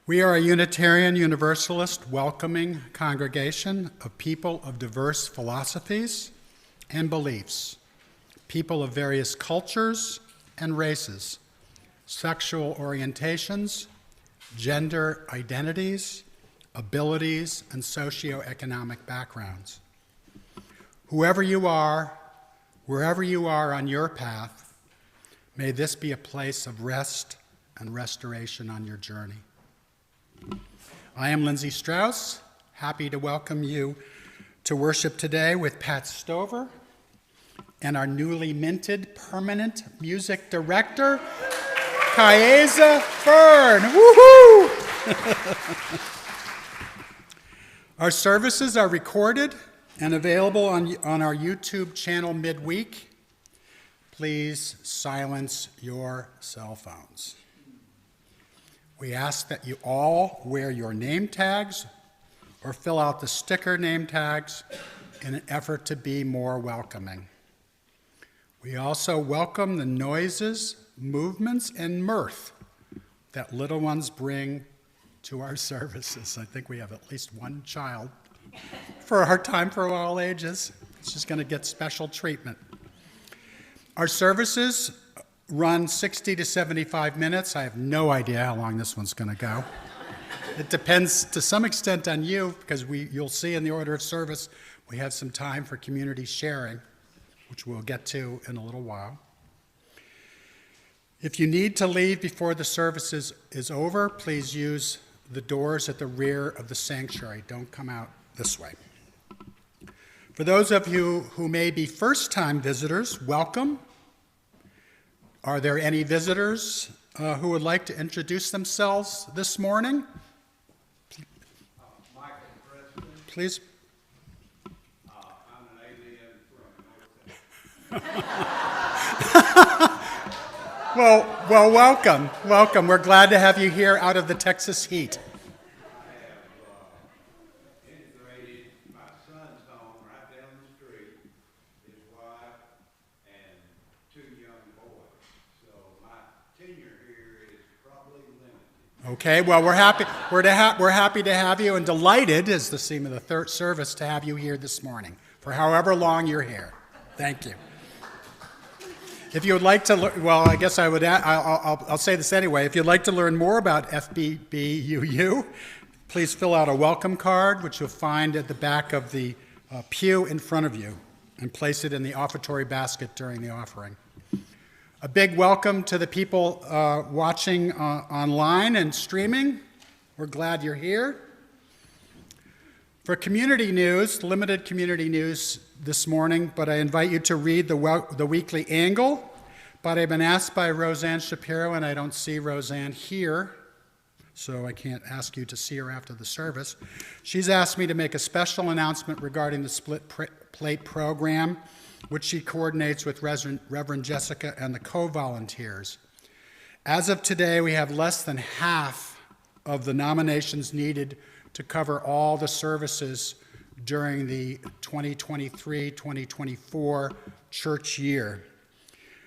We are a Unitarian Universalist welcoming congregation of people of diverse philosophies and beliefs, people of various cultures and races, sexual orientations, gender identities, abilities, and socioeconomic backgrounds. Whoever you are, wherever you are on your path, may this be a place of rest and restoration on your journey. I am Lindsay Strauss, happy to welcome you to worship today with Pat Stover and our newly minted permanent music director, Kaeza Fern. Woohoo! Our services are recorded and available on our YouTube channel midweek. Please silence your cell phones. We ask that you all wear your name tags or fill out the sticker name tags in an effort to be more welcoming. We also welcome the noises, movements, and mirth that little ones bring to our services. I think we have at least one child for our time for all ages. She's going to get special treatment. Our services run 60 to 75 minutes. I have no idea how long this one's going to go. It depends to some extent on you, because you'll see in the order of service we have some time for community sharing, which we'll get to in a little while. If you need to leave before the service is over, please use the doors at the rear of the sanctuary. Don't come out this way. For those of you who may be first-time visitors, welcome. Are there any visitors who would like to introduce themselves this morning? Michael Preston. Please. I'm an alien from North. Well, welcome. Welcome. We're glad to have you here out of the Texas heat. I have integrated my son's home right down the street, his wife, and two young boys. So my tenure here is probably limited. Okay, well, we're happy to have you, and delighted, is the theme of the third service, to have you here this morning for however long you're here. Thank you. If you would like to, well, I guess I'll say this anyway. If you'd like to learn more about FBBUU, please fill out a welcome card, which you'll find at the back of the pew in front of you, and place it in the offertory basket during the offering. A big welcome to the people watching online and streaming. We're glad you're here. For community news, limited community news this morning, but I invite you to read the weekly Angle. But I've been asked by Roseanne Shapiro, and I don't see Roseanne here, so I can't ask you to see her after the service. She's asked me to make a special announcement regarding the Split Plate program, which she coordinates with Reverend Jessica and the co-volunteers. As of today, we have less than half of the nominations needed to cover all the services during the 2023-2024 church year.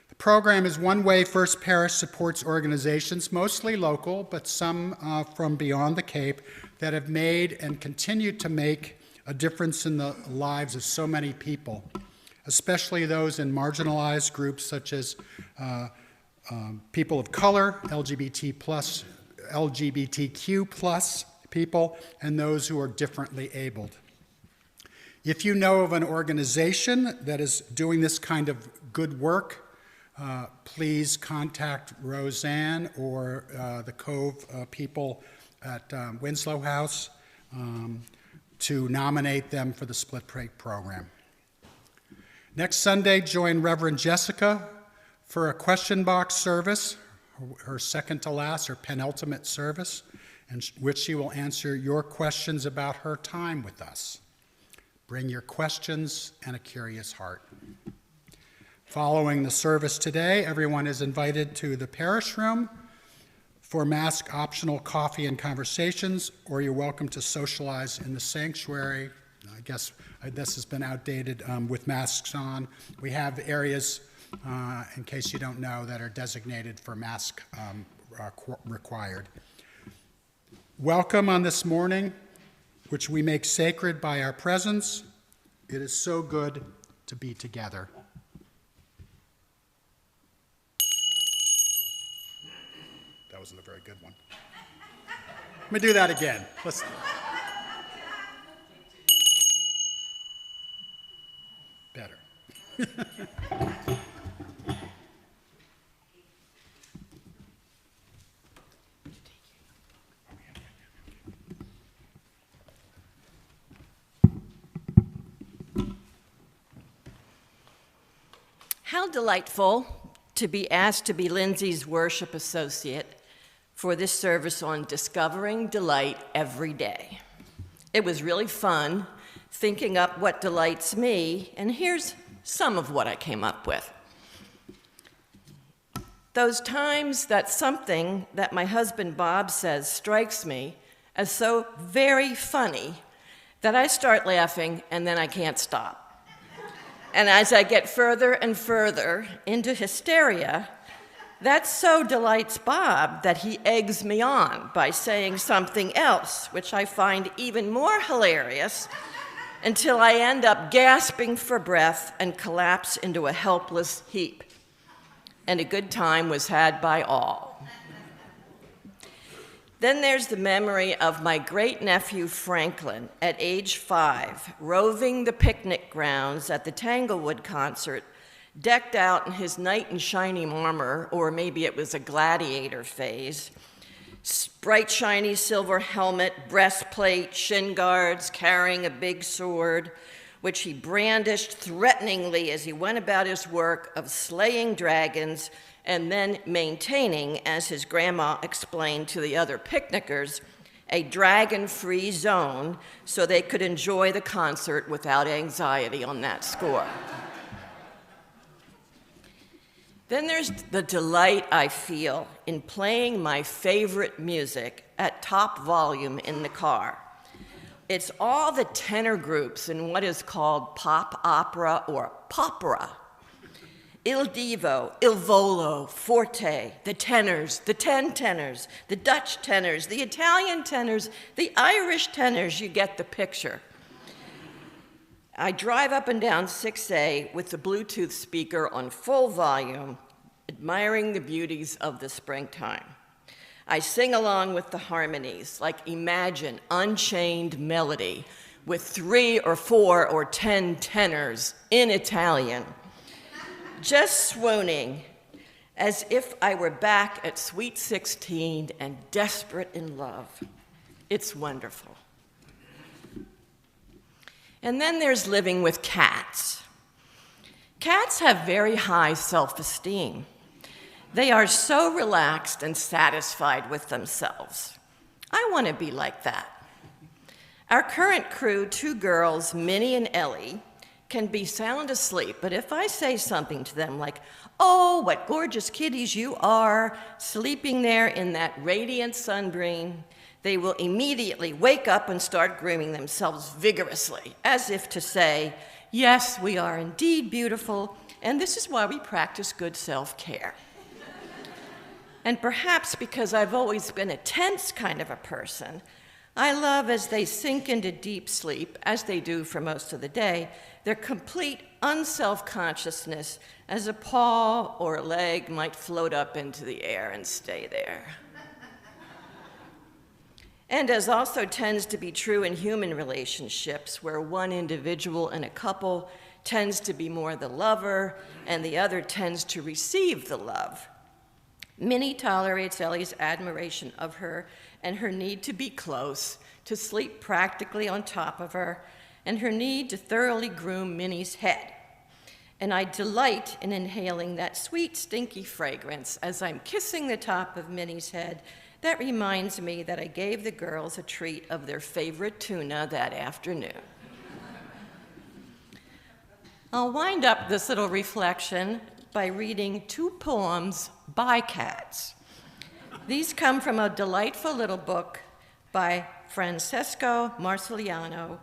The program is one way First Parish supports organizations, mostly local, but some from beyond the Cape, that have made and continue to make a difference in the lives of so many people, especially those in marginalized groups such as people of color, LGBTQ plus people, and those who are differently abled. If you know of an organization that is doing this kind of good work, please contact Roseanne or the Cove people at Winslow House to nominate them for the Split Plate program. Next Sunday, join Reverend Jessica for a question box service, her second to last, or penultimate service, in which she will answer your questions about her time with us. Bring your questions and a curious heart. Following the service today, everyone is invited to the parish room for mask-optional coffee and conversations, or you're welcome to socialize in the sanctuary. I guess this has been outdated with masks on. We have areas, in case you don't know, that are designated for mask required. Welcome on this morning, which we make sacred by our presence. It is so good to be together. That wasn't a very good one. Let me do that again. Better. How delightful to be asked to be Lindsay's worship associate for this service on Discovering Delight Every Day. It was really fun thinking up what delights me, and here's some of what I came up with. Those times that something that my husband Bob says strikes me as so very funny that I start laughing and then I can't stop. And as I get further and further into hysteria, that so delights Bob that he eggs me on by saying something else, which I find even more hilarious, until I end up gasping for breath and collapse into a helpless heap. And a good time was had by all. Then there's the memory of my great-nephew Franklin at age 5, roving the picnic grounds at the Tanglewood concert, decked out in his knight in shining armor, or maybe it was a gladiator phase, bright shiny silver helmet, breastplate, shin guards, carrying a big sword, which he brandished threateningly as he went about his work of slaying dragons and then maintaining, as his grandma explained to the other picnickers, a dragon-free zone so they could enjoy the concert without anxiety on that score. Then there's the delight I feel in playing my favorite music at top volume in the car. It's all the tenor groups in what is called pop opera or popera. Il Divo, Il Volo, Forte, the tenors, the 10 tenors, the Dutch tenors, the Italian tenors, the Irish tenors, you get the picture. I drive up and down 6A with the Bluetooth speaker on full volume, admiring the beauties of the springtime. I sing along with the harmonies, like Imagine, Unchained Melody, with 3 or 4 or 10 tenors in Italian, just swooning as if I were back at Sweet 16 and desperate in love. It's wonderful. And then there's living with cats. Cats have very high self-esteem. They are so relaxed and satisfied with themselves. I want to be like that. Our current crew, 2 girls, Minnie and Ellie, can be sound asleep, but if I say something to them like, "Oh, what gorgeous kitties you are," sleeping there in that radiant sunbeam, they will immediately wake up and start grooming themselves vigorously, as if to say, "Yes, we are indeed beautiful, and this is why we practice good self-care." And perhaps because I've always been a tense kind of a person, I love as they sink into deep sleep, as they do for most of the day, their complete unself-consciousness as a paw or a leg might float up into the air and stay there. And as also tends to be true in human relationships, where one individual in a couple tends to be more the lover and the other tends to receive the love, Minnie tolerates Ellie's admiration of her and her need to be close, to sleep practically on top of her, and her need to thoroughly groom Minnie's head. And I delight in inhaling that sweet, stinky fragrance as I'm kissing the top of Minnie's head. That reminds me that I gave the girls a treat of their favorite tuna that afternoon. I'll wind up this little reflection by reading 2 poems by cats. These come from a delightful little book by Francesco Marciliano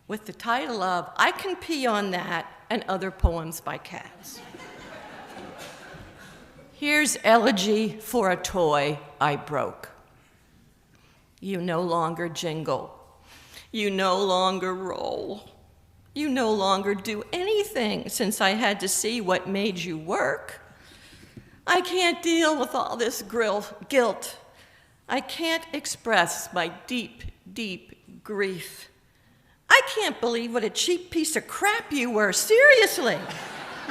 with the title of "I Can Pee on That and Other Poems by Cats." Here's Elegy for a Toy I Broke. You no longer jingle. You no longer roll. You no longer do anything since I had to see what made you work. I can't deal with all this guilt. I can't express my deep, deep grief. I can't believe what a cheap piece of crap you were, seriously.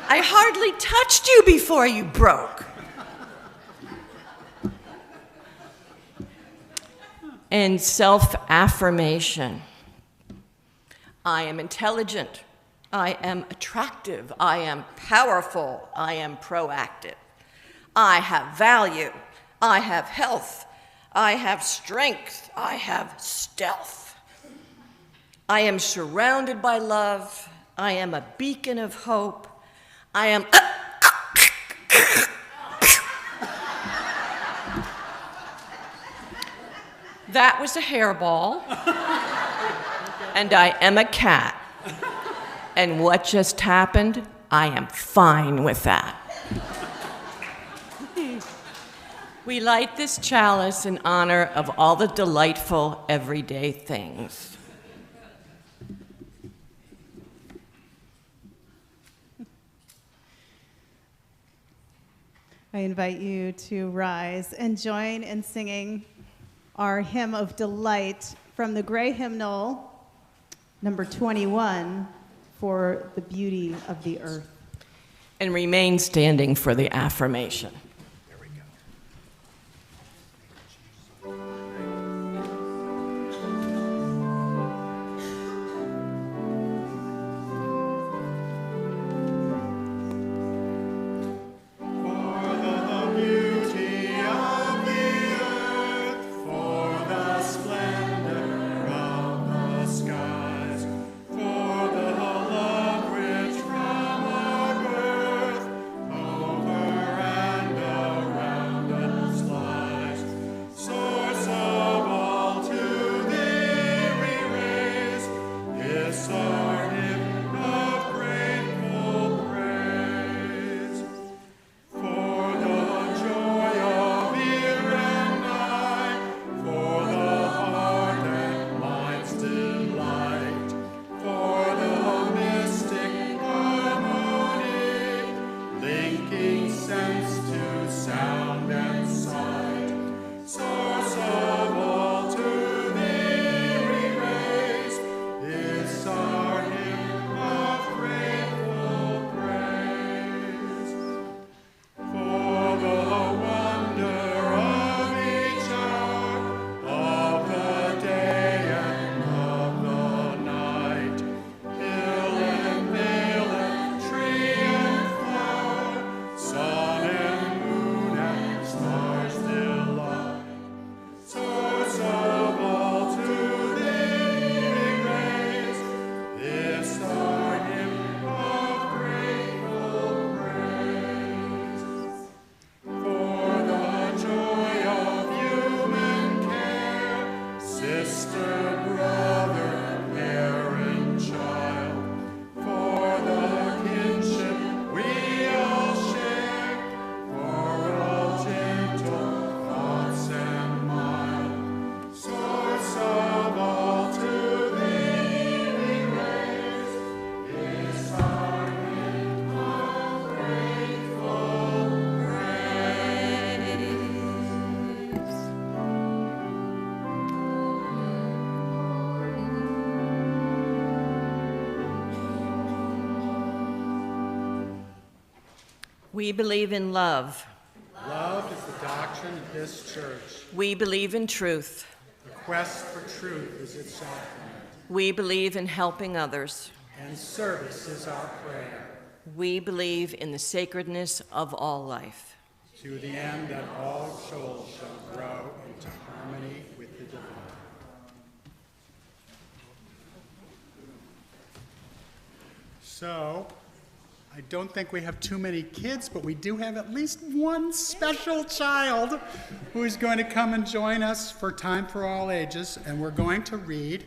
I hardly touched you before you broke. And self-affirmation. I am intelligent. I am attractive. I am powerful. I am proactive. I have value. I have health. I have strength. I have stealth. I am surrounded by love. I am a beacon of hope. I am... That was a hairball. And I am a cat. And what just happened, I am fine with that. We light this chalice in honor of all the delightful everyday things. I invite you to rise and join in singing our hymn of delight from the Gray Hymnal, number 21, for the beauty of the earth. And remain standing for the affirmation. We believe in love. Love is the doctrine of this church. We believe in truth. The quest for truth is itself. We believe in helping others. And service is our prayer. We believe in the sacredness of all life. To the end that all souls shall grow into harmony with the divine. So, I don't think we have too many kids, but we do have at least one special child who is going to come and join us for Time for All Ages, and we're going to read.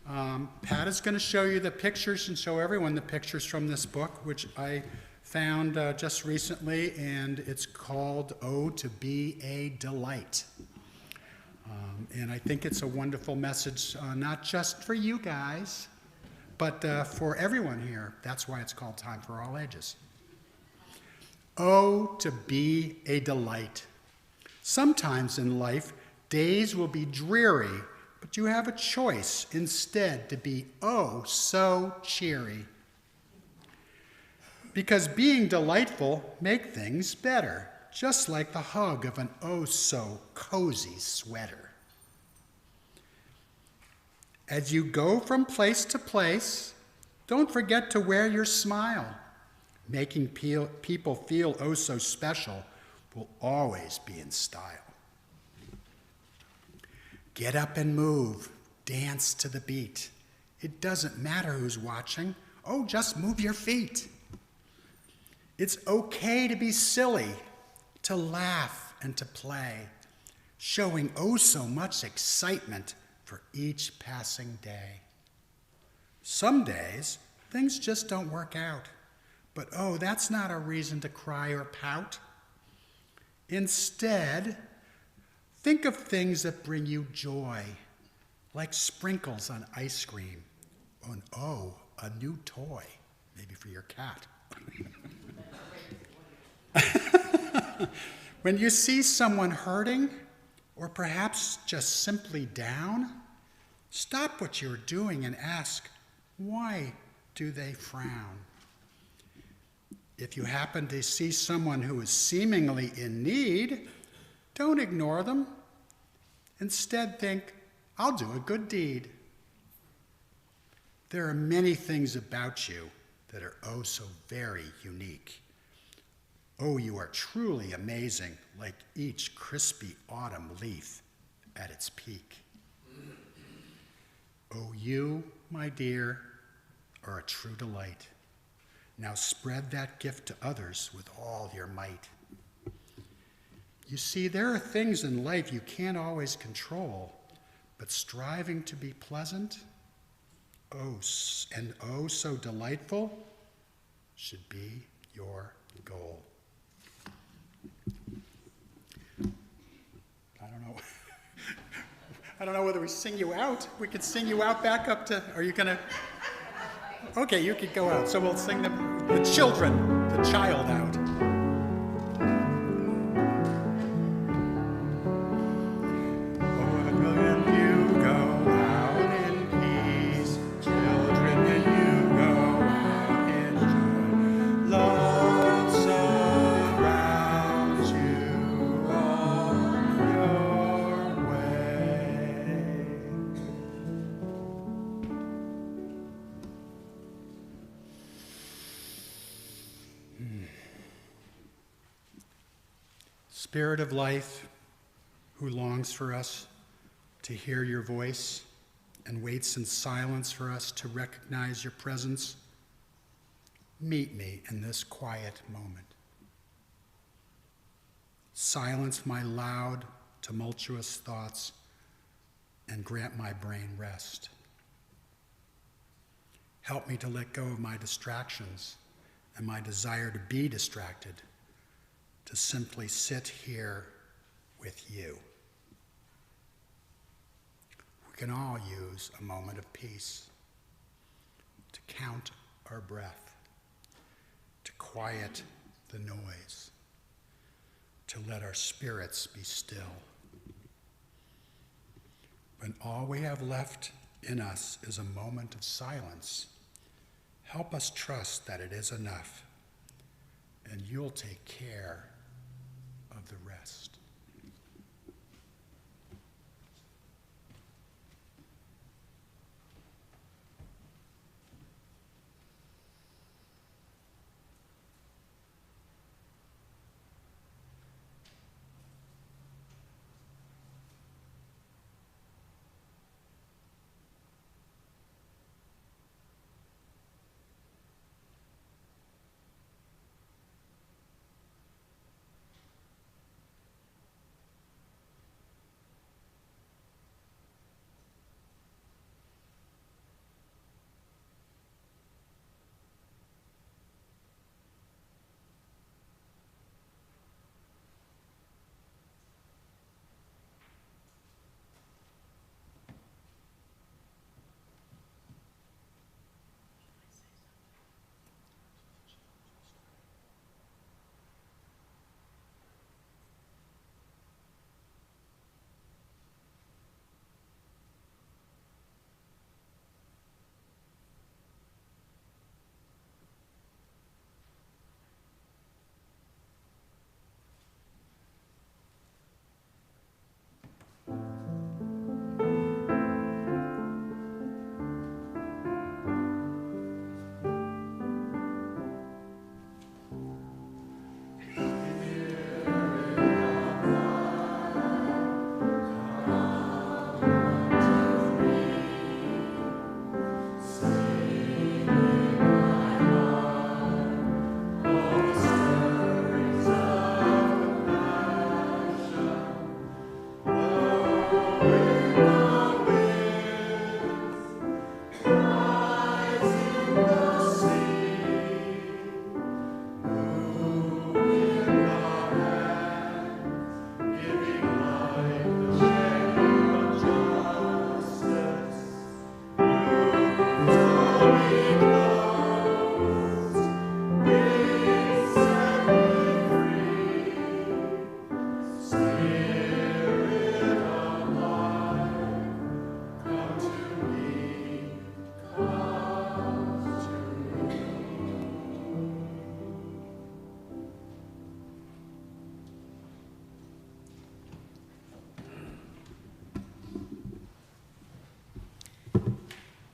Pat is going to show you the pictures and show everyone the pictures from this book, which I found just recently, and it's called Oh, to Be a Delight. And I think it's a wonderful message, not just for you guys, but for everyone here. That's why it's called Time for All Ages. Oh, to be a delight. Sometimes in life, days will be dreary, but you have a choice instead to be oh so cheery. Because being delightful makes things better, just like the hug of an oh so cozy sweater. As you go from place to place, don't forget to wear your smile. Making people feel oh so special will always be in style. Get up and move, dance to the beat. It doesn't matter who's watching. Oh, just move your feet. It's okay to be silly, to laugh and to play, showing oh so much excitement for each passing day. Some days, things just don't work out, but oh, that's not a reason to cry or pout. Instead, think of things that bring you joy, like sprinkles on ice cream, and oh, a new toy, maybe for your cat. When you see someone hurting, or perhaps just simply down, stop what you're doing and ask, why do they frown? If you happen to see someone who is seemingly in need, don't ignore them. Instead think, I'll do a good deed. There are many things about you that are oh so very unique. Oh, you are truly amazing, like each crispy autumn leaf at its peak. Oh, you, my dear, are a true delight. Now spread that gift to others with all your might. You see, there are things in life you can't always control, but striving to be pleasant, oh so delightful, should be your goal. I don't know whether we sing you out. We could sing you out back up to, are you gonna? Okay, you could go out. So we'll sing the children, the child out. Spirit of life, who longs for us to hear your voice and waits in silence for us to recognize your presence, meet me in this quiet moment. Silence my loud, tumultuous thoughts and grant my brain rest. Help me to let go of my distractions and my desire to be distracted, to simply sit here with you. We can all use a moment of peace, to count our breath, to quiet the noise, to let our spirits be still. When all we have left in us is a moment of silence, help us trust that it is enough, and you'll take care of the rest.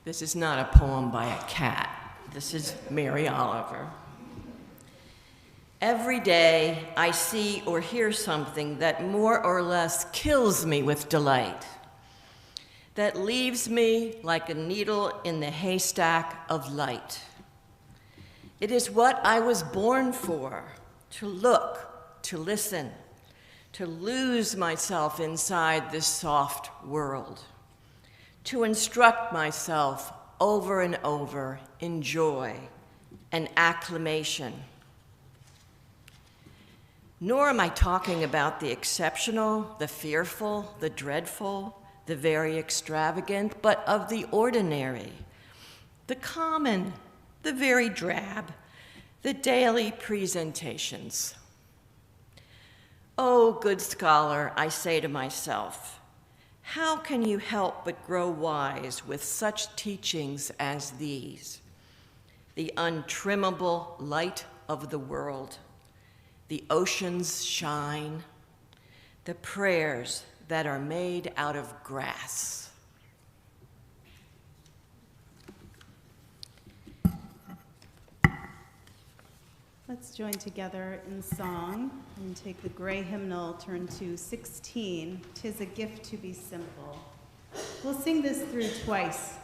This is not a poem by a cat. This is Mary Oliver. Every day I see or hear something that more or less kills me with delight, that leaves me like a needle in the haystack of light. It is what I was born for, to look, to listen, to lose myself inside this soft world, to instruct myself over and over in joy and acclamation. Nor am I talking about the exceptional, the fearful, the dreadful, the very extravagant, but of the ordinary, the common, the very drab, the daily presentations. Oh, good scholar, I say to myself, how can you help but grow wise with such teachings as these? The untrimmable light of the world, the ocean's shine, the prayers that are made out of grass. Let's join together in song and take the gray hymnal, turn to 16, "'Tis a Gift to Be Simple." We'll sing this through twice.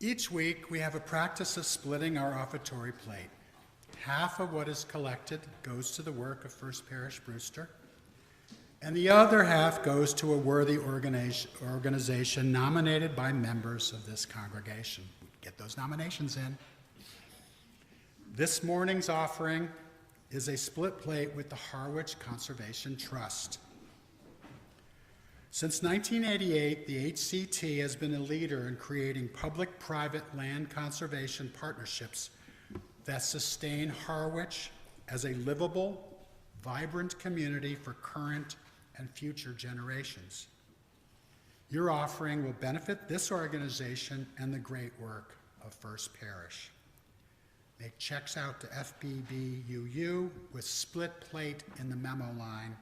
Each week, we have a practice of splitting our offertory plate. Half of what is collected goes to the work of First Parish Brewster, and the other half goes to a worthy organization nominated by members of this congregation. Get those nominations in. This morning's offering is a split plate with the Harwich Conservation Trust. Since 1988, the HCT has been a leader in creating public-private land conservation partnerships that sustain Harwich as a livable, vibrant community for current and future generations. Your offering will benefit this organization and the great work of First Parish. Make checks out to FPBUU with split plate in the memo line.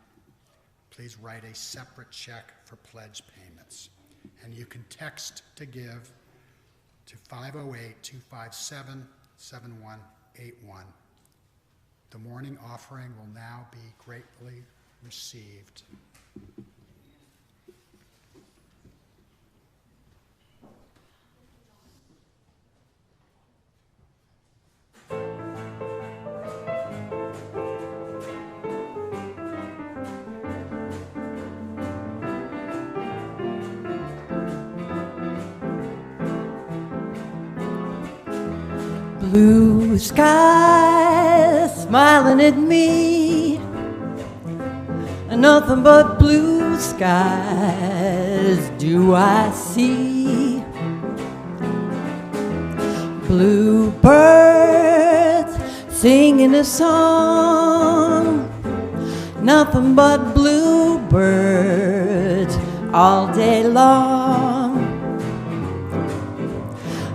Please write a separate check for pledge payments. And you can text to give to 508-257-7181. The morning offering will now be greatly received. Blue skies smiling at me, nothing but blue skies do I see. Blue birds singing a song, nothing but blue birds all day long.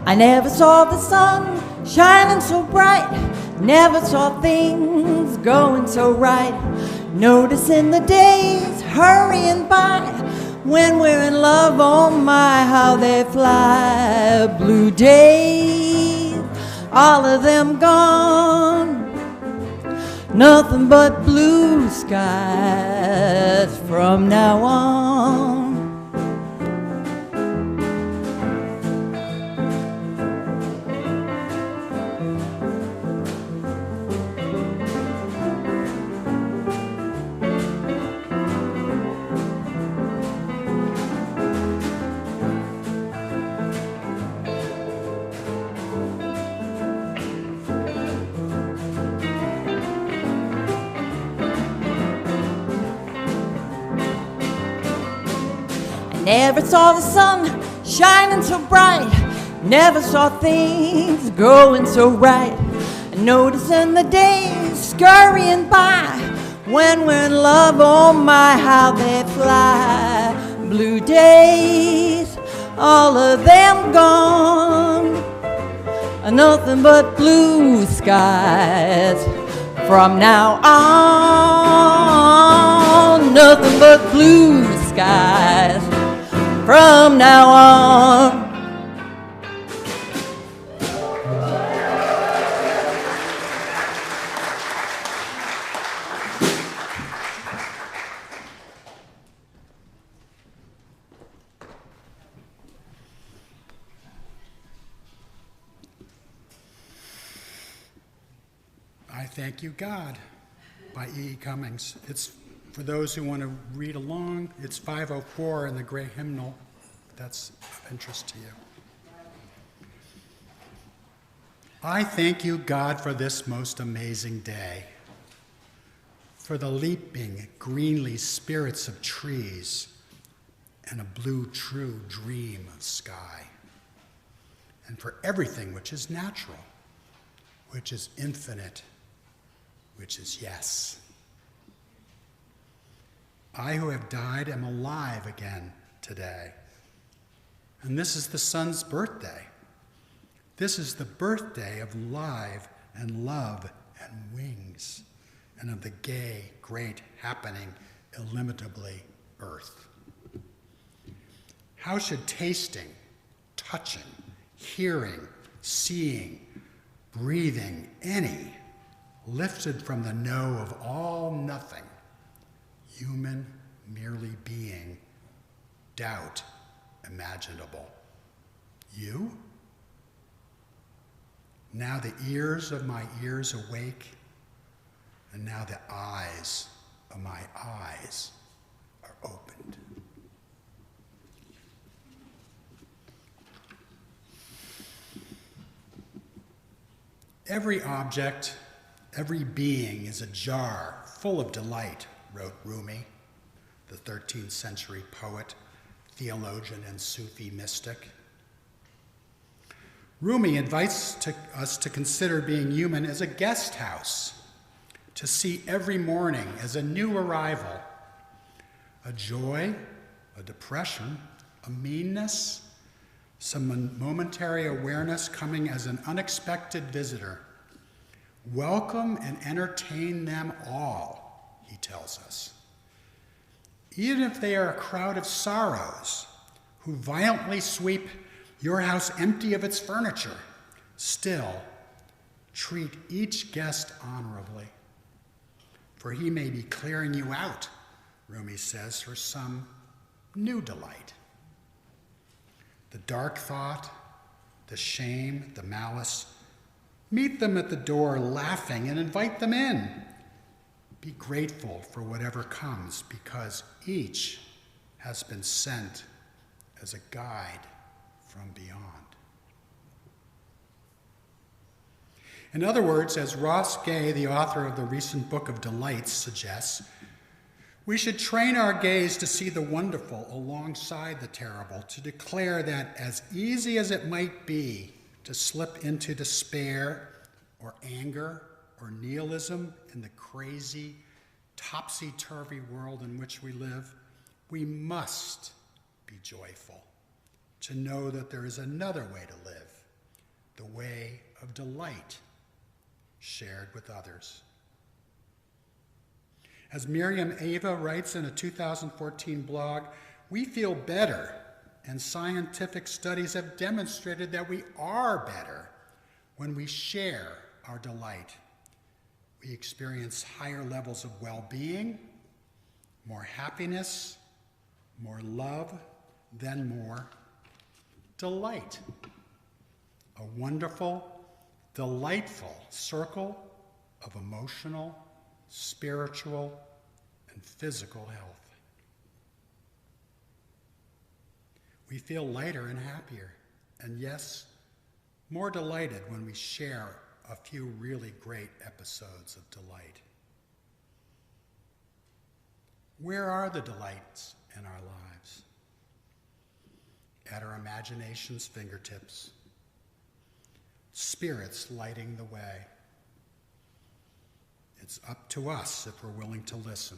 I never saw the sun shining so bright, never saw things going so right, noticing the days hurrying by. When we're in love, oh my, how they fly. Blue days, all of them gone, nothing but blue skies from now on. Never saw the sun shining so bright, never saw things going so right, noticing the days scurrying by. When we're in love, oh my, how they fly. Blue days, all of them gone, nothing but blue skies from now on. Nothing but blue skies from now on. I Thank You, God by E. Cummings. It's for those who want to read along. It's 504 in the Gray Hymnal. If that's of interest to you. I thank you, God, for this most amazing day, for the leaping, greenly spirits of trees and a blue, true dream of sky, and for everything which is natural, which is infinite, which is yes. I who have died am alive again today. And this is the Son's birthday. This is the birthday of life and love and wings, and of the gay, great happening, illimitably earth. How should tasting, touching, hearing, seeing, breathing, any, lifted from the no of all nothing, human merely being, doubt imaginable? You? Now the ears of my ears awake, and now the eyes of my eyes are opened. Every object, every being is a jar full of delight, wrote Rumi, the 13th century poet, theologian, and Sufi mystic. Rumi invites us to consider being human as a guest house, to see every morning as a new arrival, a joy, a depression, a meanness, some momentary awareness coming as an unexpected visitor. Welcome and entertain them all, he tells us. Even if they are a crowd of sorrows who violently sweep your house empty of its furniture, still treat each guest honorably, for he may be clearing you out, Rumi says, for some new delight. The dark thought, the shame, the malice, meet them at the door laughing and invite them in. Be grateful for whatever comes, because each has been sent as a guide from beyond. In other words, as Ross Gay, the author of the recent Book of Delights, suggests, we should train our gaze to see the wonderful alongside the terrible, to declare that as easy as it might be to slip into despair or anger or nihilism in the crazy, topsy-turvy world in which we live, we must be joyful, to know that there is another way to live, the way of delight shared with others. As Miriam Ava writes in a 2014 blog, we feel better, and scientific studies have demonstrated that we are better when we share our delight. We experience higher levels of well-being, more happiness, more love, then more delight. A wonderful, delightful circle of emotional, spiritual, and physical health. We feel lighter and happier, and yes, more delighted when we share a few really great episodes of delight. Where are the delights in our lives? At our imagination's fingertips. Spirits lighting the way. It's up to us if we're willing to listen.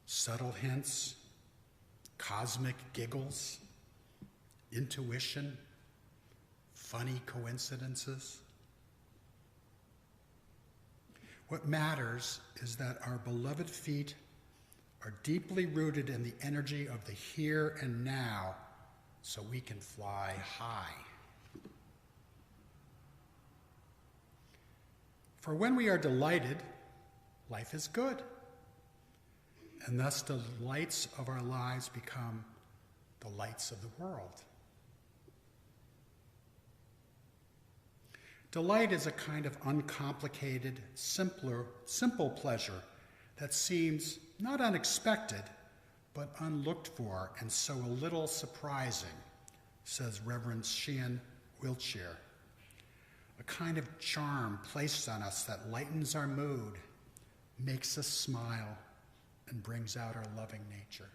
Subtle hints, cosmic giggles, intuition, funny coincidences. What matters is that our beloved feet are deeply rooted in the energy of the here and now, so we can fly high. For when we are delighted, life is good, and thus the lights of our lives become the lights of the world. Delight is a kind of uncomplicated, simple pleasure that seems not unexpected, but unlooked for and so a little surprising, says Reverend Sheehan Wiltshire. A kind of charm placed on us that lightens our mood, makes us smile, and brings out our loving nature.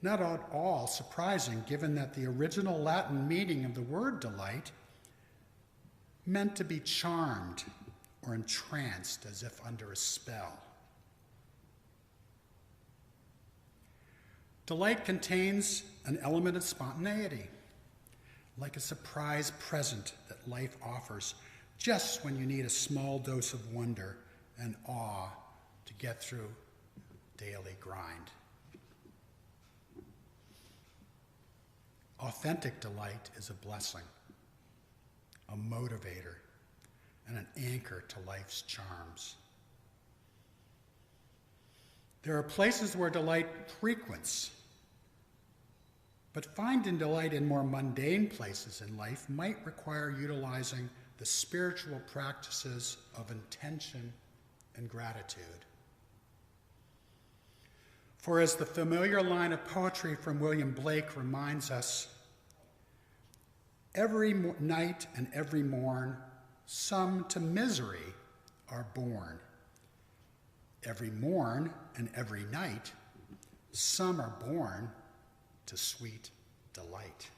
Not at all surprising, given that the original Latin meaning of the word delight meant to be charmed or entranced as if under a spell. Delight contains an element of spontaneity, like a surprise present that life offers just when you need a small dose of wonder and awe to get through daily grind. Authentic delight is a blessing, a motivator, and an anchor to life's charms. There are places where delight frequents, but finding delight in more mundane places in life might require utilizing the spiritual practices of intention and gratitude. For as the familiar line of poetry from William Blake reminds us, every night and every morn, some to misery are born. Every morn and every night, some are born to sweet delight.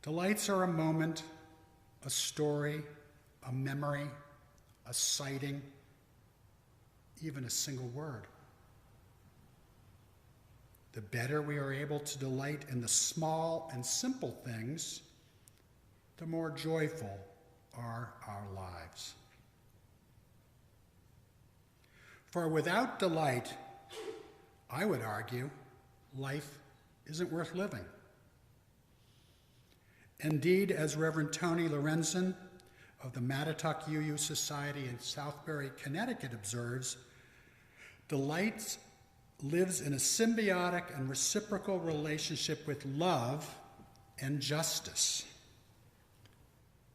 Delights are a moment, a story, a memory, a sighting, even a single word. The better we are able to delight in the small and simple things, the more joyful are our lives. For without delight, I would argue, life isn't worth living. Indeed, as Reverend Tony Lorenzen of the Mattatuck UU Society in Southbury, Connecticut observes, delight lives in a symbiotic and reciprocal relationship with love and justice.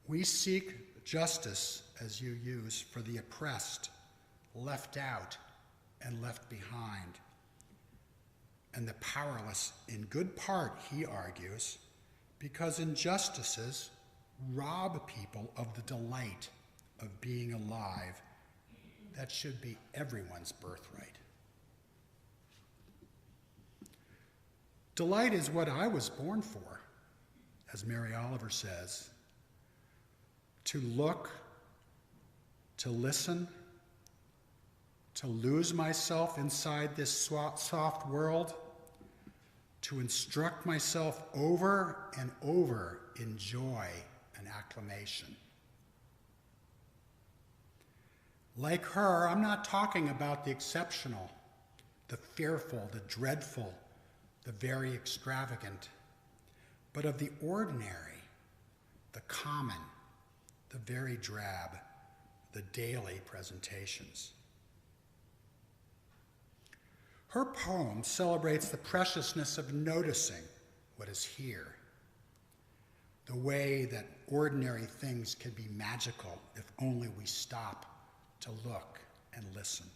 We seek justice, as you use, for the oppressed, left out, and left behind. And the powerless, in good part, he argues, because injustices rob people of the delight of being alive that should be everyone's birthright. Delight is what I was born for, as Mary Oliver says, to look, to listen, to lose myself inside this soft world, to instruct myself over and over in joy and acclamation. Like her, I'm not talking about the exceptional, the fearful, the dreadful, the very extravagant, but of the ordinary, the common, the very drab, the daily presentations. Her poem celebrates the preciousness of noticing what is here, the way that ordinary things can be magical if only we stop to look and listen,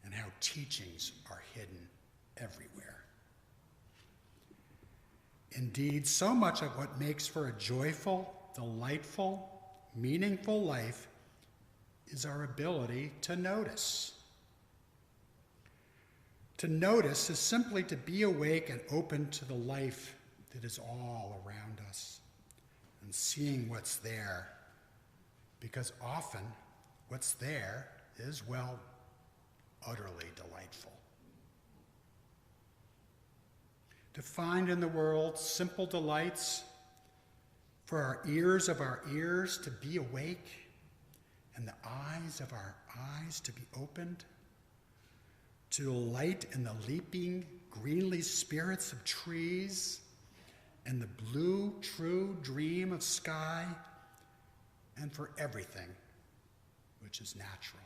and how teachings are hidden everywhere. Indeed, so much of what makes for a joyful, delightful, meaningful life is our ability to notice. To notice is simply to be awake and open to the life that is all around us and seeing what's there, because often what's there is, well, utterly delightful. To find in the world simple delights, for our ears of our ears to be awake, and the eyes of our eyes to be opened, to delight in the leaping, greenly spirits of trees, and the blue, true dream of sky, and for everything which is natural.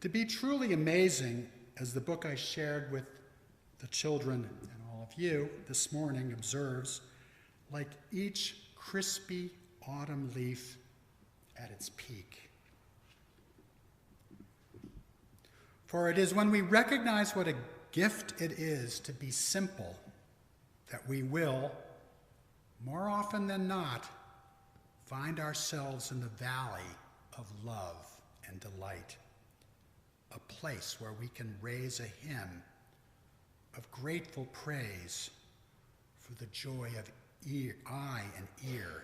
To be truly amazing, as the book I shared with the children and all of you this morning observes, like each crispy autumn leaf at its peak. For it is when we recognize what a gift it is to be simple that we will, more often than not, find ourselves in the valley of love and delight, a place where we can raise a hymn of grateful praise for the joy of eye and ear,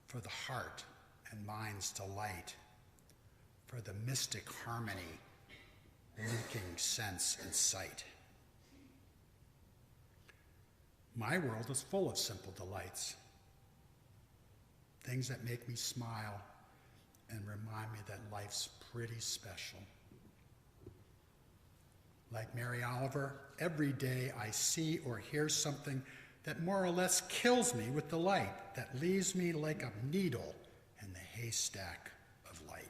for the heart and mind's delight, for the mystic harmony linking sense and sight. My world is full of simple delights, things that make me smile and remind me that life's pretty special. Like Mary Oliver, every day I see or hear something that more or less kills me with delight, that leaves me like a needle in the haystack of light.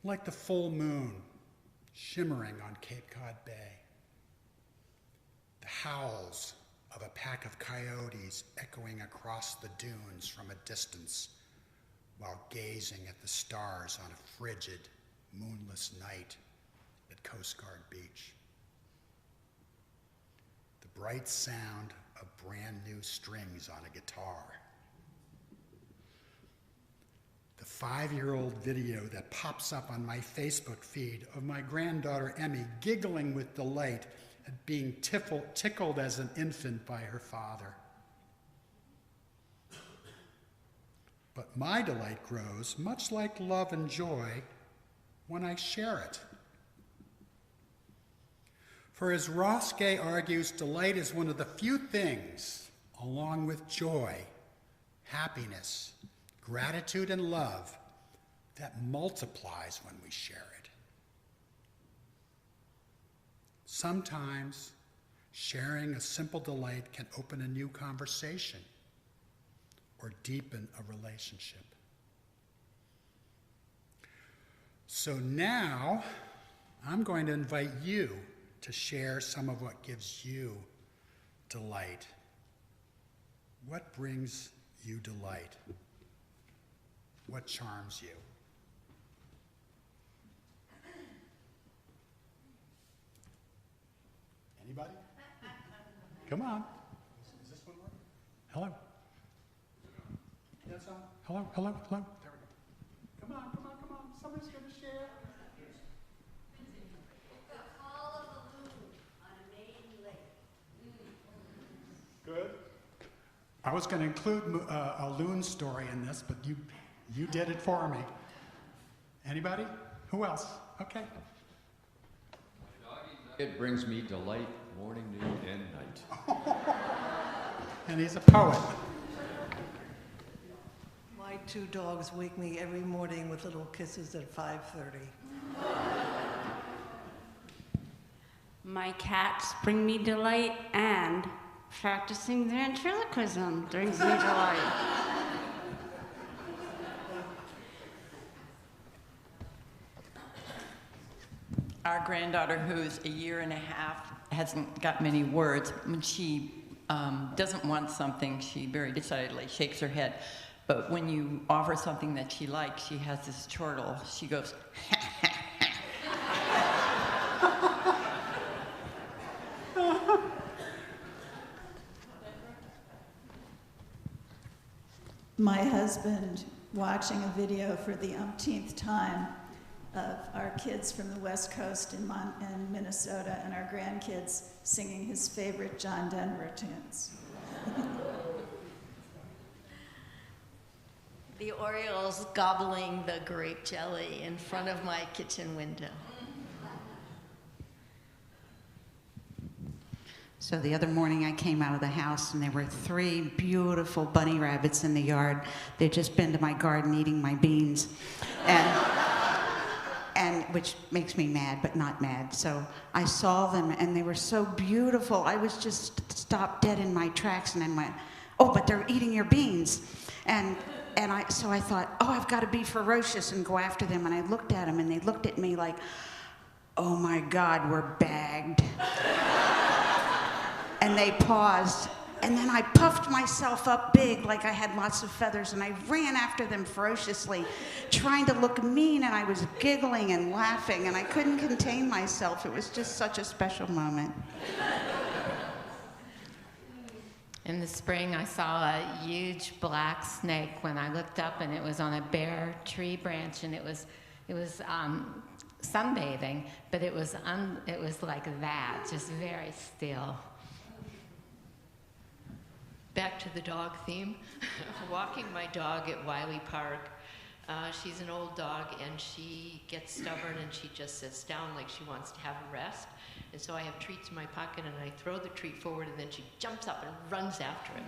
Like the full moon shimmering on Cape Cod Bay, the howls of a pack of coyotes echoing across the dunes from a distance while gazing at the stars on a frigid, moonless night at Coast Guard Beach. The bright sound of brand new strings on a guitar. The 5-year-old video that pops up on my Facebook feed of my granddaughter Emmy giggling with delight at being tickled as an infant by her father. But my delight grows, much like love and joy, when I share it. For as Ross Gay argues, delight is one of the few things, along with joy, happiness, gratitude, and love, that multiplies when we share it. Sometimes sharing a simple delight can open a new conversation or deepen a relationship. So now I'm going to invite you to share some of what gives you delight. What brings you delight? What charms you? Anybody? Come on. Is this one working? Hello? Yes, on? Hello? Hello? Hello? There we go. Come on, come on, come on. Somebody's going to share. Good. I was going to include a loon story in this, but you did it for me. Anybody? Who else? Okay. It brings me delight morning, noon, and night. And he's a poet. My two dogs wake me every morning with little kisses at 5:30. My cats bring me delight, and practicing ventriloquism brings me delight. Our granddaughter, who's a year and a half, hasn't got many words. When she doesn't want something, she very decidedly shakes her head. But when you offer something that she likes, she has this chortle. She goes, My husband watching a video for the umpteenth time of our kids from the West Coast in Minnesota and our grandkids singing his favorite John Denver tunes. The Orioles gobbling the grape jelly in front of my kitchen window. So the other morning I came out of the house and there were 3 beautiful bunny rabbits in the yard. They'd just been to my garden eating my beans. And which makes me mad, but not mad. So I saw them and they were so beautiful. I was just stopped dead in my tracks and then went, oh, but they're eating your beans. So I thought, oh, I've got to be ferocious and go after them. And I looked at them and they looked at me like, oh my God, we're bagged. And they paused, and then I puffed myself up big like I had lots of feathers, and I ran after them ferociously, trying to look mean, and I was giggling and laughing, and I couldn't contain myself. It was just such a special moment. In the spring, I saw a huge black snake when I looked up, and it was on a bare tree branch, and it was sunbathing, but it was like that, just very still. Back to the dog theme. Walking my dog at Wiley Park. She's an old dog and she gets stubborn and she just sits down like she wants to have a rest. And so I have treats in my pocket and I throw the treat forward and then she jumps up and runs after it.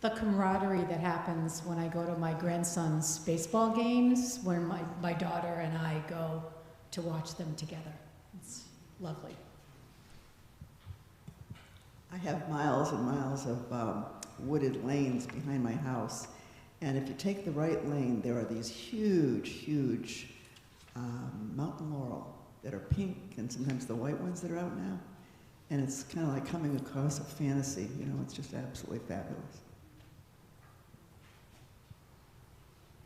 The camaraderie that happens when I go to my grandson's baseball games, where my daughter and I go to watch them together. It's lovely. I have miles and miles of wooded lanes behind my house. And if you take the right lane, there are these huge, huge mountain laurel that are pink, and sometimes the white ones that are out now. And it's kind of like coming across a fantasy, you know, it's just absolutely fabulous.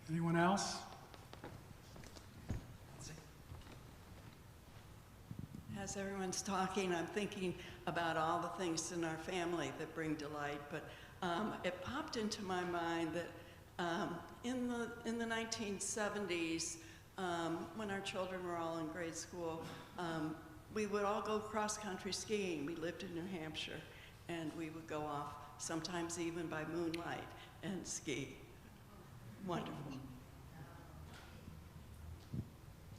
Anyone else? As everyone's talking, I'm thinking about all the things in our family that bring delight, but it popped into my mind that in the 1970s, when our children were all in grade school, we would all go cross-country skiing. We lived in New Hampshire, and we would go off, sometimes even by moonlight, and ski. Wonderful.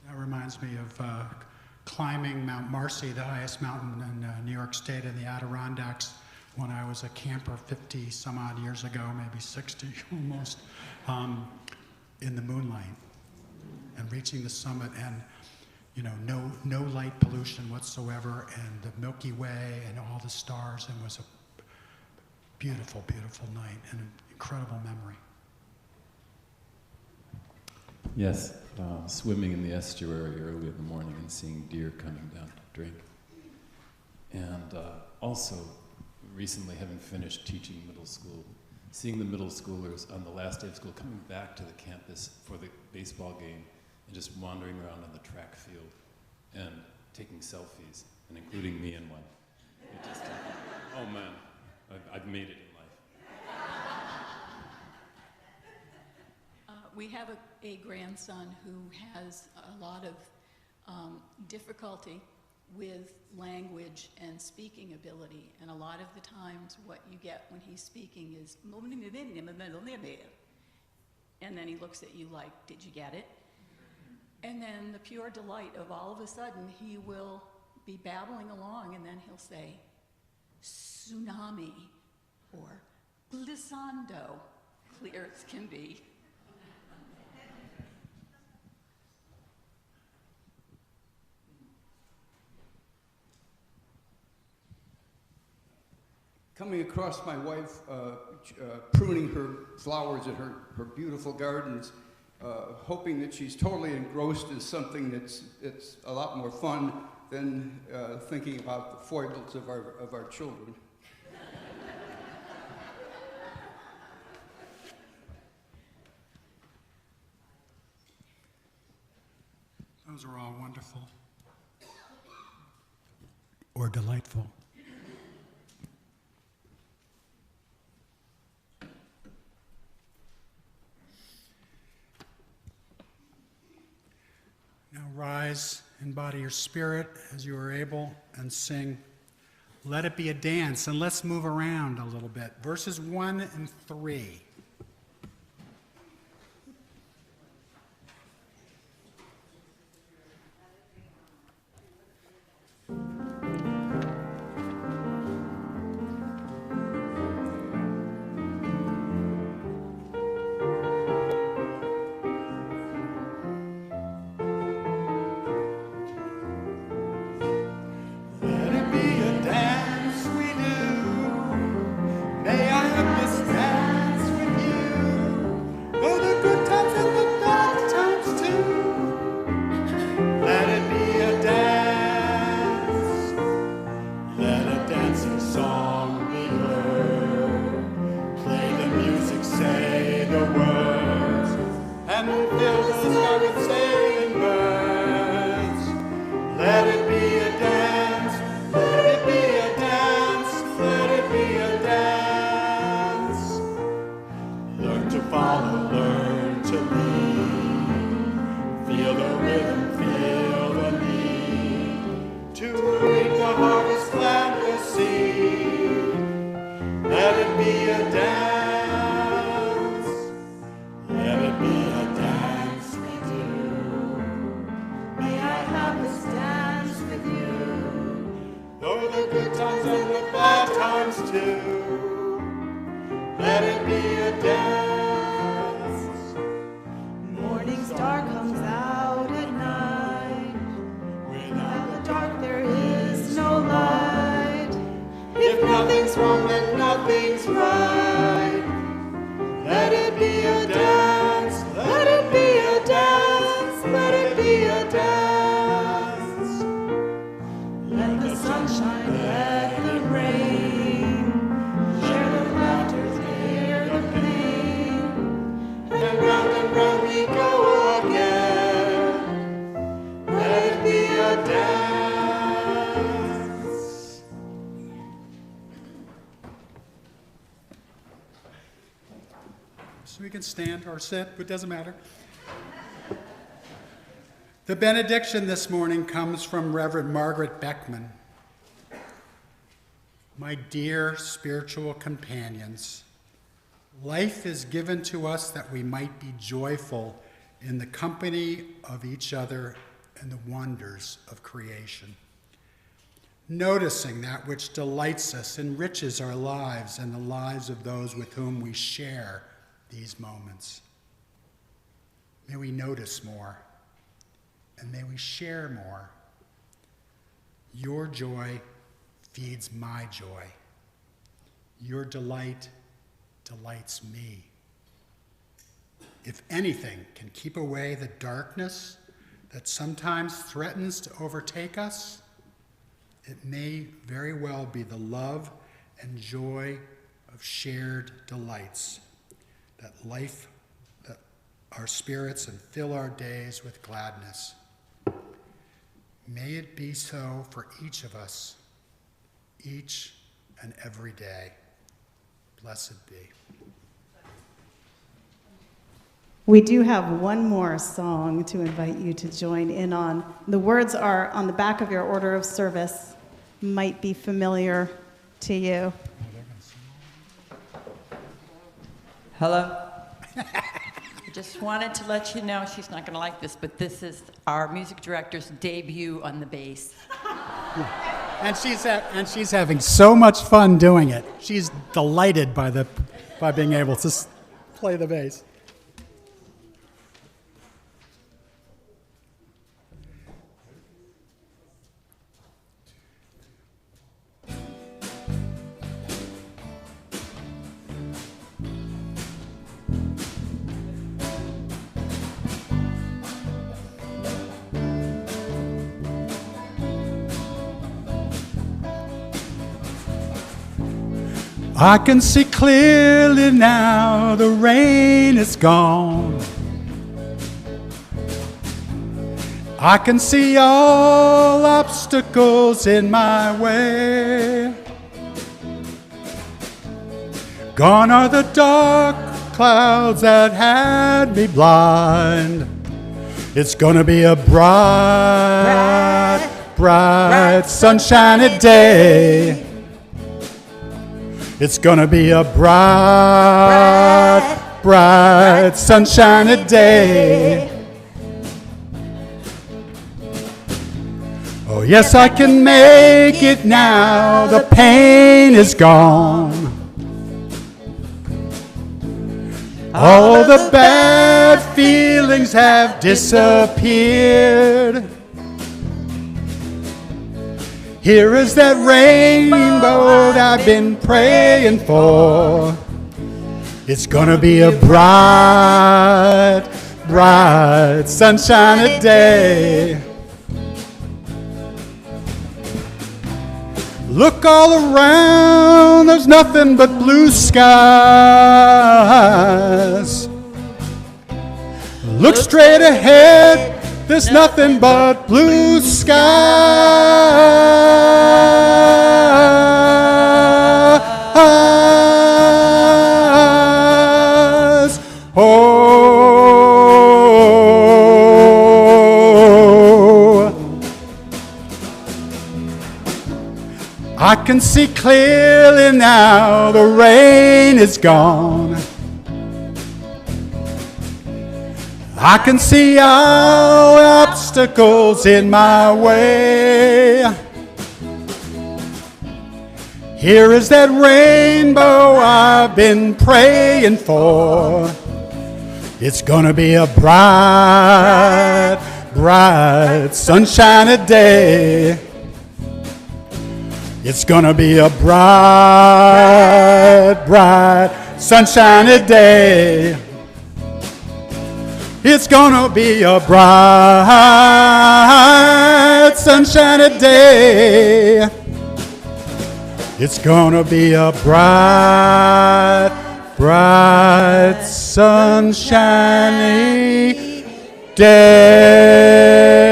That reminds me of climbing Mount Marcy, the highest mountain in New York State in the Adirondacks, when I was a camper 50 some odd years ago, maybe 60 almost, in the moonlight, and reaching the summit, and you know, no light pollution whatsoever, and the Milky Way and all the stars, and it was a beautiful, beautiful night and an incredible memory. Yes, swimming in the estuary early in the morning and seeing deer coming down to drink. And also, recently having finished teaching middle school seeing the middle schoolers on the last day of school coming back to the campus for the baseball game and just wandering around on the track field and taking selfies, and including me in one. It just, oh man, I've made it in life. We have a grandson who has a lot of difficulty with language and speaking ability, and a lot of the times what you get when he's speaking is and then he looks at you like, did you get it? And then the pure delight of all of a sudden he will be babbling along, and then he'll say tsunami or glissando, clear as can be. Coming across my wife pruning her flowers in her beautiful gardens, hoping that she's totally engrossed in something that's a lot more fun than thinking about the foibles of our children. Those are all wonderful or delightful. Now rise, embody your spirit as you are able, and sing, Let It Be a Dance. And let's move around a little bit. Verses 1 and 3. So we can stand or sit, it doesn't matter. The benediction this morning comes from Reverend Margaret Beckman. My dear spiritual companions, life is given to us that we might be joyful in the company of each other and the wonders of creation. Noticing that which delights us, enriches our lives and the lives of those with whom we share these moments. May we notice more, and may we share more. Your joy feeds my joy. Your delight delights me. If anything can keep away the darkness that sometimes threatens to overtake us, it may very well be the love and joy of shared delights that life that our spirits and fill our days with gladness. May it be so for each of us, each and every day. Blessed be. We do have one more song to invite you to join in on. The words are on the back of your order of service, might be familiar to you. Hello. I just wanted to let you know, she's not going to like this, but this is our music director's debut on the bass. And she's having so much fun doing it. She's delighted by being able to play the bass. I can see clearly now, the rain is gone. I can see all obstacles in my way. Gone are the dark clouds that had me blind. It's gonna be a bright, bright, sunshiny day. It's gonna be a bright, bright, sunshiny day. Oh yes, I can make it now, the pain is gone. All the bad feelings have disappeared. Here is that rainbow that I've been praying for. It's gonna be a bright, bright, sunshiny day. Look all around, there's nothing but blue skies. Look straight ahead, there's nothing but blue skies. Oh, I can see clearly now, the rain is gone. I can see all obstacles in my way. Here is that rainbow I've been praying for. It's gonna be a bright, bright, sunshiny day. It's gonna be a bright, bright, sunshiny day. It's gonna be a bright, sunshiny day. It's gonna be a bright, bright, sunshiny day.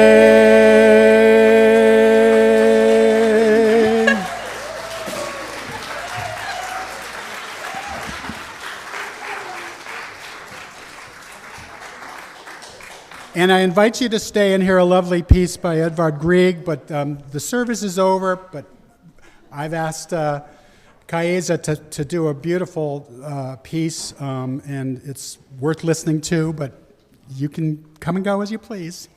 And I invite you to stay and hear a lovely piece by Edvard Grieg, but the service is over, but I've asked Kaeza to do a beautiful piece, and it's worth listening to, but you can come and go as you please.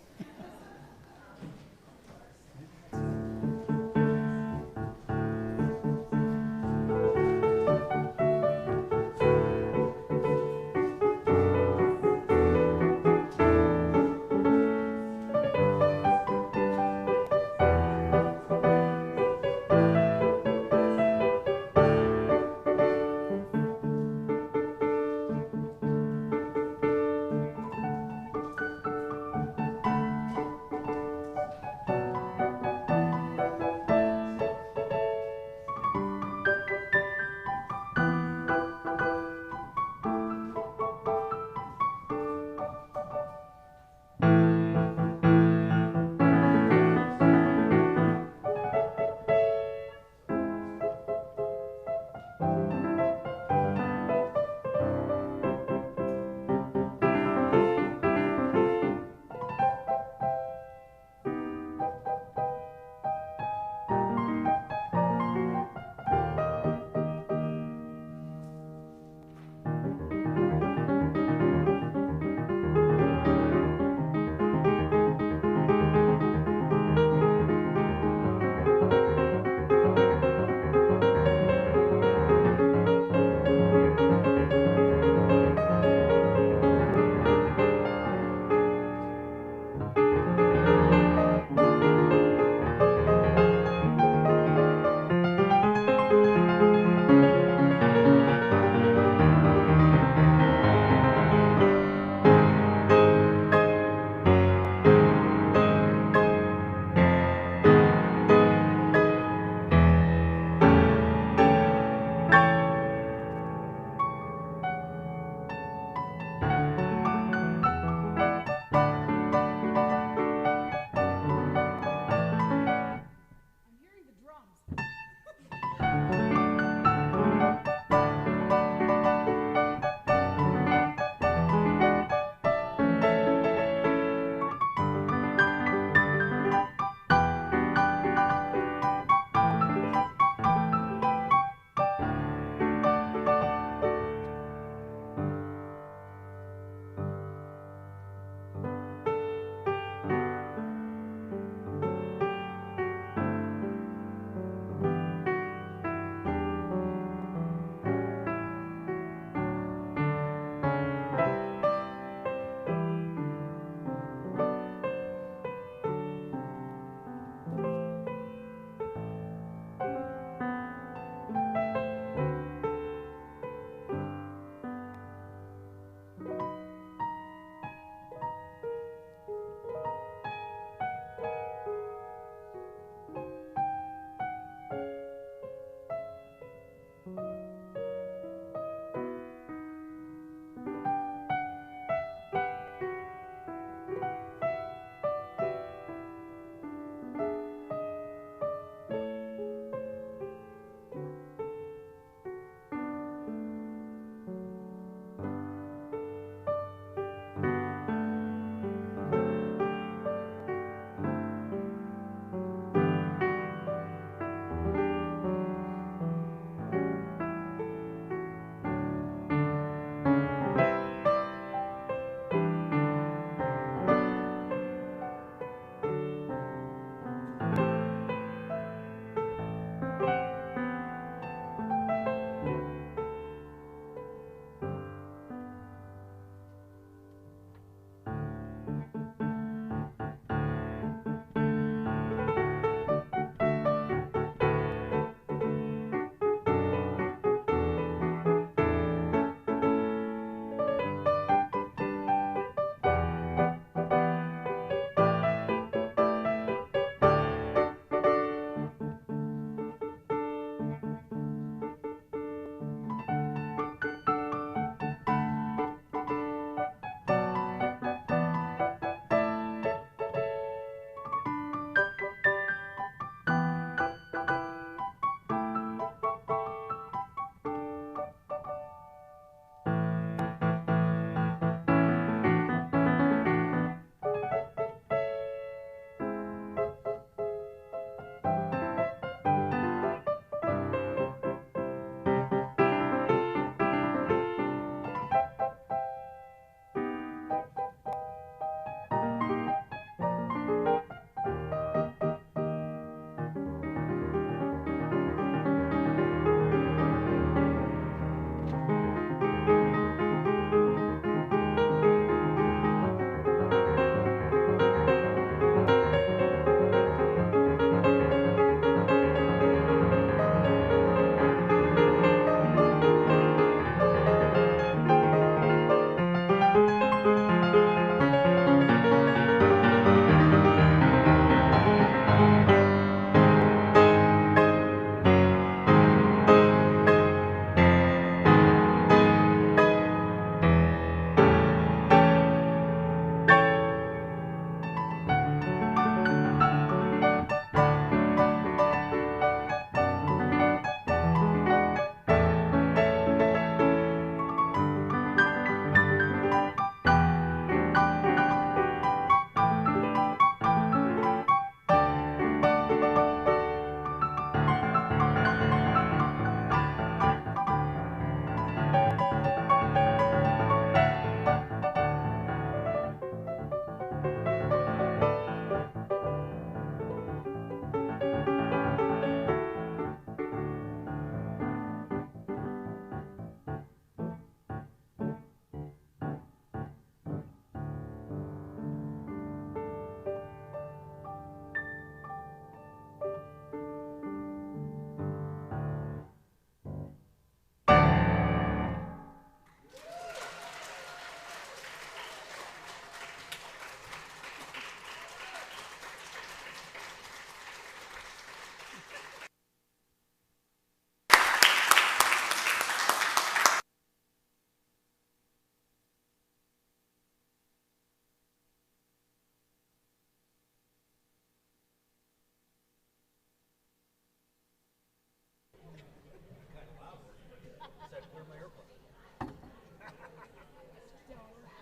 $1